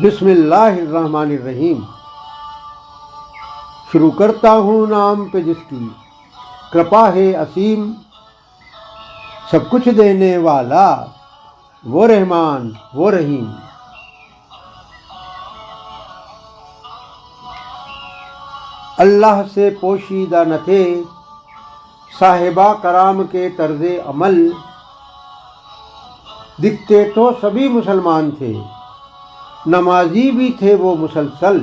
बिस्मिल्लाहिर्रहमानिर्रहीम। शुरू करता हूँ नाम पे जिसकी कृपा है असीम, सब कुछ देने वाला वो रहमान वो रहीम। अल्लाह से पोशीदा न थे साहिबा कराम के तर्ज़े अमल, दिखते तो सभी मुसलमान थे, नमाजी भी थे वो मुसलसल।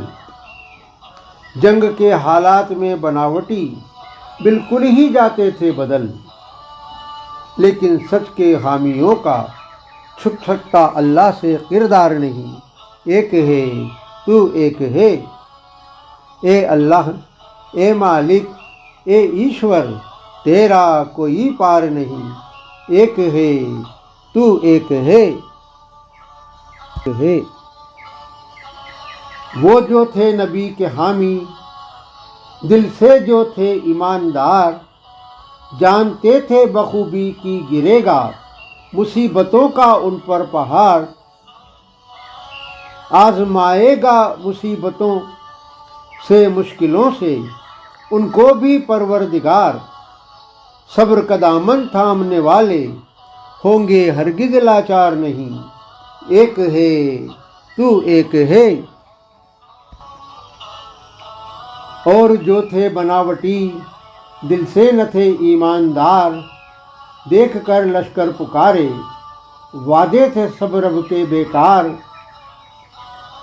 जंग के हालात में बनावटी बिल्कुल ही जाते थे बदल, लेकिन सच के हामियों का छुप सकता अल्लाह से किरदार नहीं। एक है तू एक है, ए अल्लाह ए मालिक ए ईश्वर, तेरा कोई पार नहीं। एक है तू एक है। वो जो थे नबी के हामी, दिल से जो थे ईमानदार, जानते थे बखूबी की गिरेगा मुसीबतों का उन पर पहाड़। आजमाएगा मुसीबतों से मुश्किलों से उनको भी परवरदिगार। सब्र का दामन थामने वाले होंगे हरगिज लाचार नहीं। एक है तू एक है। और जो थे बनावटी दिल से न थे ईमानदार, देख कर लश्कर पुकारे वादे थे सब रब के बेकार।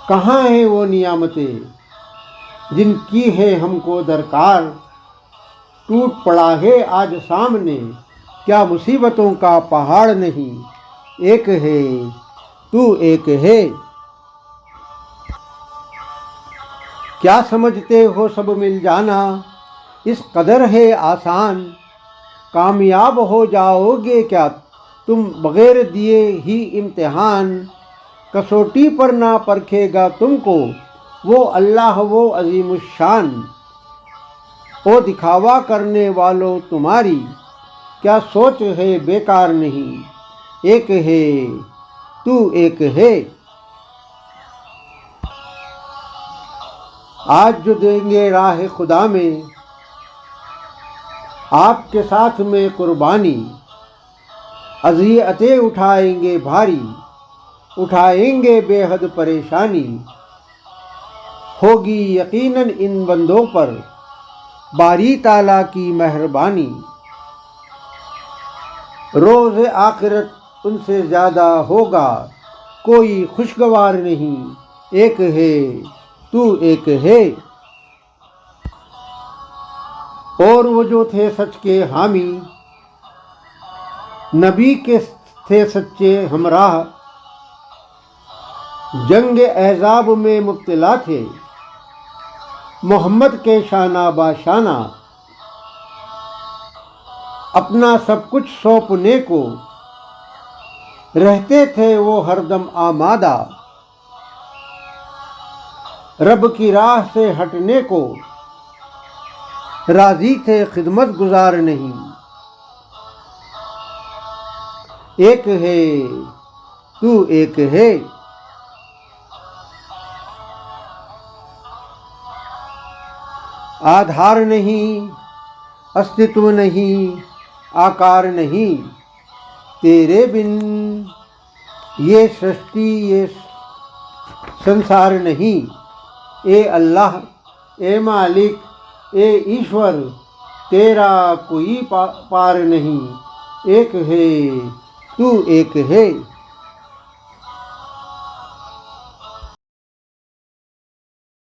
कहाँ है वो नियामतें जिनकी है हमको दरकार, टूट पड़ा है आज सामने क्या मुसीबतों का पहाड़ नहीं। एक है तू एक है। क्या समझते हो सब मिल जाना इस कदर है आसान, कामयाब हो जाओगे क्या तुम बग़ैर दिए ही इम्तिहान। कसौटी पर ना परखेगा तुमको वो अल्लाह वो अज़ीमुश्शान। ओ दिखावा करने वालों तुम्हारी क्या सोच है बेकार नहीं। एक है तू एक है। आज जो देंगे राह खुदा में आपके साथ में कुर्बानी, अज़ियतें उठाएंगे भारी, उठाएंगे बेहद परेशानी। होगी यकीनन इन बंदों पर बारी ताला की मेहरबानी। रोज़ आखिरत उनसे ज़्यादा होगा कोई खुशगवार नहीं। एक है तू एक है। और वो जो थे सच के हामी, नबी के थे सच्चे हमराह, जंग एहज़ाब में मुब्तला थे मोहम्मद के शाना बाशाना। अपना सब कुछ सौंपने को रहते थे वो हरदम आमादा, रब की राह से हटने को राजी थे खिदमत गुजार नहीं। एक है तू एक है। आधार नहीं अस्तित्व नहीं आकार नहीं, तेरे बिन ये सृष्टि ये संसार नहीं। ए अल्लाह ए मालिक ए ईश्वर, तेरा कोई पार नहीं। एक है तू एक है।